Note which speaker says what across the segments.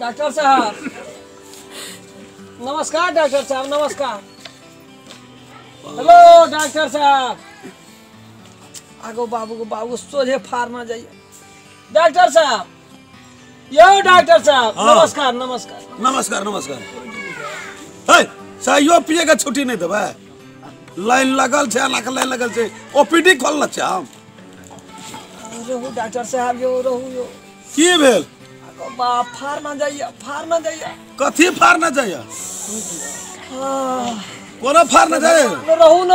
Speaker 1: Doctor साहब नमस्कार। Doctor साहब नमस्कार। हेलो डॉक्टर साहब। आगो बाबू सोझे फार ना जाइए। डॉक्टर साहब यो डॉक्टर साहब नमस्कार नमस्कार
Speaker 2: नमस्कार नमस्कार। सहियो पिए का छुट्टी नहीं देबे। लाइन लगल छे लाइन लगल छे ओपीडी खोलना छे हम।
Speaker 1: रहू डॉक्टर साहब यो रहू यो
Speaker 2: की भेल?
Speaker 1: आगो बा फार ना जाइए।
Speaker 2: कथी फार ना जाइए? कोनो फार ना जाइए।
Speaker 1: रहू न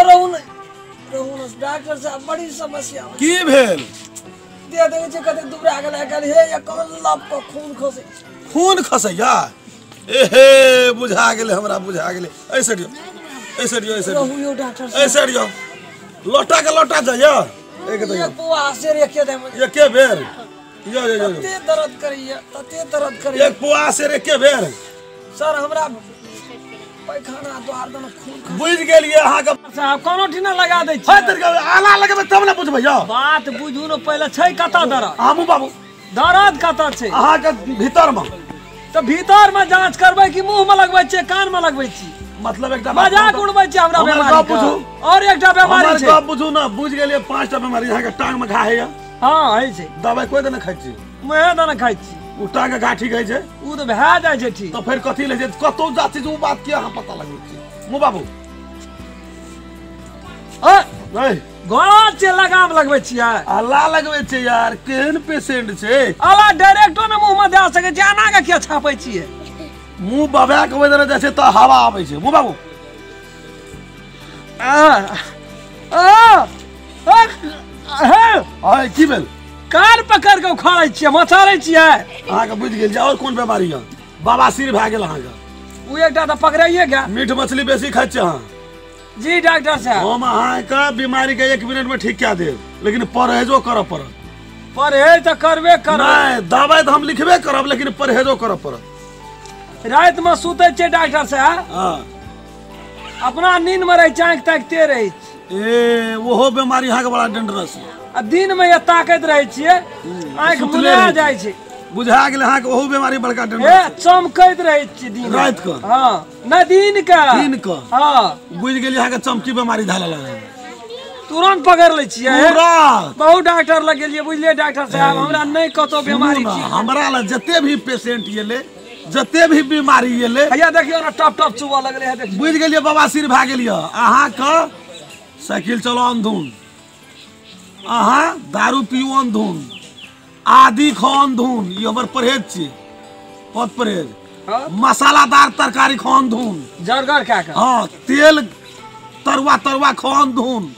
Speaker 1: डॉक्टर साहब बड़ी समस्या
Speaker 2: की भेल?
Speaker 1: दे देवे छे कते दुबरा गेल कल हे या कौन लब को खून
Speaker 2: खसैया। एहे बुझा गेले हमरा बुझा गेले। ऐसे दियो
Speaker 1: रहू यो डॉक्टर साहब
Speaker 2: ऐसे दियो। लोटा के लोटा जाइए। एक दो
Speaker 1: पुआ से रेखे दे
Speaker 2: ये के बेर यो
Speaker 1: तते दर्द करिए
Speaker 2: एक पुआ से रे के बेर
Speaker 1: सर हमरा पैखाना द्वार दन खून
Speaker 2: बुझ गेलिए अहाँ के
Speaker 1: साहब कोनो ठीना लगा दै छी।
Speaker 2: है तेरे आला लगबे तब ना बुझबै यो।
Speaker 1: बात बुझू न पहले छै कता दर्द।
Speaker 2: हमू बाबू
Speaker 1: दर्द कता छै
Speaker 2: अहाँ के भीतर में
Speaker 1: तो भीतर में जांच करबै कि मुंह में लगबै छी कान में लगबै छी?
Speaker 2: मतलब एकटा
Speaker 1: मजाक उड़बै छी हमरा बीमारी का। और एकटा बीमारी छै
Speaker 2: गप बुझू ना बुझ गेलिए। 5टा बीमारी अहाँ के टांग में घा है या।
Speaker 1: हां है छै
Speaker 2: दवाई कोई दिन खाइ छी
Speaker 1: मैं दन खाइ छी
Speaker 2: उ टांग के घा ठीक है छै
Speaker 1: उ तो भए जाइ छै ठीक।
Speaker 2: तो फिर कथी ले छै कतो जाति उ बात के अहाँ पता लगबै छी मु बाबू? नहीं
Speaker 1: घोड़ा से लगाम लगबै छियै।
Speaker 2: अल्लाह लगबै छै यार केहन पेशेंट छै।
Speaker 1: अला डायरेक्टो ने मुंह में दे सके छै आना के के छापै छियै?
Speaker 2: मुंह बबा के वजह जैसे तो हवा आबै छै मु बाबू। की भेल?
Speaker 1: कार पकड़ के उखाड़ै छियै मछाड़ै छियै।
Speaker 2: अहाँ के बुझ गेल और कोन बीमारी है? बवासीर भए गेल अहाँ के।
Speaker 1: उ एकटा त पकड़ाइए गया।
Speaker 2: मीठ मछली बेसी खाइ छी अहाँ?
Speaker 1: जी डॉक्टर साहब
Speaker 2: हम अहाँ के बीमारी के 1 मिनट में ठीक कए देब लेकिन परहेजो करऽ पड़त।
Speaker 1: परहेज तो करबे करब।
Speaker 2: नहीं दवाई तो हम लिखबे करब लेकिन परहेजो करऽ पड़त।
Speaker 1: रात में सुतै छै डॉक्टर साहब
Speaker 2: हां
Speaker 1: अपना नींद में रह आँख ताकते रहे छी।
Speaker 2: ए ओहो बीमारी अहाँ के बड़ा डेंजरस है।
Speaker 1: आ दिन में ये ताकत रहे छियै आँख मुला जाइ छै।
Speaker 2: बुझा गेल अहाँ के ओहो बीमारी बड़का
Speaker 1: ए
Speaker 2: डेंजरस
Speaker 1: चमकैत रहे छी दिन
Speaker 2: रात के।
Speaker 1: हां न दिन के हां
Speaker 2: बुझ गेलिए अहाँ के चमकी बीमारी धालल है।
Speaker 1: तुरंत पकड़ ले छियै।
Speaker 2: पूरा
Speaker 1: बहुत डॉक्टर लग गेलिए बुझलिए डॉक्टर साहब हमरा नहीं कतो बीमारी छी।
Speaker 2: हमरा ला जते भी पेशेंट येले जते भी बीमारी येले
Speaker 1: भैया देखियो ना टप टप चुबा लगले है देखियो।
Speaker 2: बुझ गेलिए बवासीर भए गेलिए अहाँ के। साइकिल चलाओ अंधुन अहाँ दारू पियो अंधुन आदि खाओ अंधुन ये हमर परहेज छी बहुत परहेज। मसालादार तरकारी खाओ अंधुन
Speaker 1: जरगर क्या कर
Speaker 2: हाँ तेल तरुआ खाओ अंधुन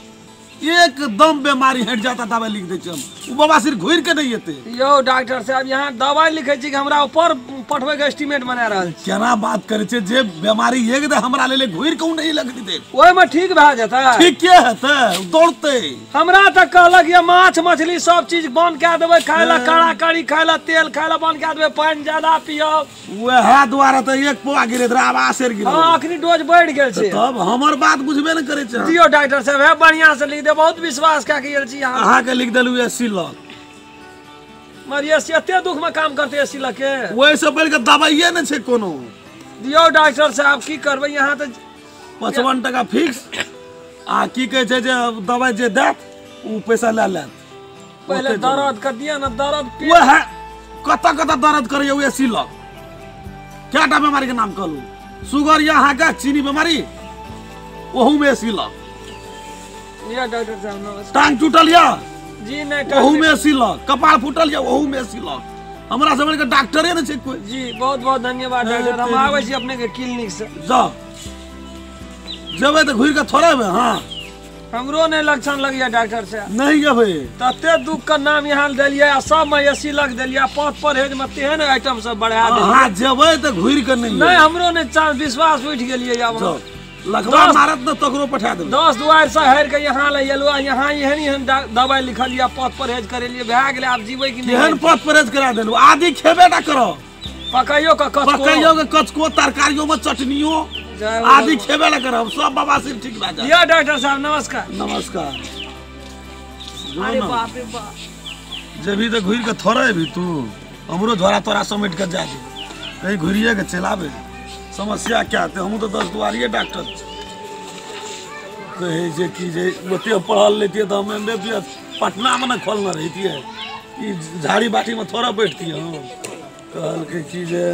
Speaker 2: एकदम बीमारी हट जाता दवाई लिख दे हम उ बवासीर घुर के नहीं येते।
Speaker 1: यो डॉक्टर साहब यहाँ दवाई लिखे छी कि हमरा ऊपर पठवे के एस्टीमेट बना रहल छी।
Speaker 2: केना बात करे छे जे बीमारी एक दे हमरा ले घुर के नहीं लगती दे
Speaker 1: ओय में ठीक भ जाता।
Speaker 2: ठीक के हेते दौड़ते
Speaker 1: हमरा तक कहलक ये माछ मछली सब चीज बंद कर देबे खायला काड़ा कड़ी खायला तेल खायला बंद कर देबे पानी ज्यादा पियो।
Speaker 2: वह द्वारा तो एक पोआ गिरे रे आवाज से गिरे।
Speaker 1: हां अखनी डोज बढ़ गेल छे।
Speaker 2: तब हमर बात बुझबे न करे छे।
Speaker 1: दियो डॉक्टर साहब है बढ़िया से लिख दे बहुत विश्वास का गेल छी यहां।
Speaker 2: अहाँ के लिख देलु 80 लाख
Speaker 1: मरिया से एते दुख में काम करते 80 लाख के
Speaker 2: वही से बढ़ के दवाइए न छे कोनो।
Speaker 1: दियो डॉक्टर साहब की करबे यहां त
Speaker 2: 55 टका फिक्स आ की कहे छे जे दवाई जे देत उ पैसा ले लेत।
Speaker 1: पहले दर्द कर दिया ना दर्द
Speaker 2: वो है कता दर्द करे 80 लाख केटा बीमारी के नाम कहलू? शुगर यहाँ का चीनी बीमारी ओहू में 80 लाख।
Speaker 1: या डॉक्टर साहब नमस्कार।
Speaker 2: टांग टूटल या
Speaker 1: जी नहीं
Speaker 2: ओहू में 80 लाख। कपाल फूटल या ओहू में 80 लाख। हमरा समझ के डॉक्टरे न छे कोई।
Speaker 1: जी बहुत बहुत धन्यवाद डॉक्टर हम आवे छी अपने के क्लिनिक से।
Speaker 2: जा जबे तो घुर के थोड़े में। हां
Speaker 1: हमरो ने लक्षण लगिया डॉक्टर साहब
Speaker 2: नहीं जबे
Speaker 1: तते दुख का नाम यहाँ देलिए सब में 80 लाख देलिए पथ परहेज में तेहन आइटम सब बढ़ा देलिए।
Speaker 2: हां जबे तो घुर के नहीं
Speaker 1: हमरो ने विश्वास उठ गेलिए अब
Speaker 2: लखवा मारत न तकरो पठा दे
Speaker 1: 10 दुआर से हर के यहाँ ले एलो यहाँ एहन दवाई लिखलिए पथ परहेज करे लिए भए गेले आप जीवे कि नहीं?
Speaker 2: एहन पथ परहेज करा देलु आदि खेबे ना करो।
Speaker 1: पकाइयो का
Speaker 2: कचको तरकारियों में चटनियों आदि खेबे ना करो सब बवासीर ठीक भए जाए।
Speaker 1: या डॉक्टर साहब नमस्कार।
Speaker 2: नमस्कार।
Speaker 1: अरे बाप रे बाप
Speaker 2: जब भी तो घुर के थोड़े भी तू हमरो झोरा तोरा समेट के जा दे कहीं घुरिए के चलावे समस्या क्या थे हम तो 10 दुआरिये डॉक्टर कहे जे कि जे ओते पढ़ल लेती तो हम MBBS पटना में न खोलना रहती है झाड़ी बाटी में थोड़ा बैठती है कहल के कि जे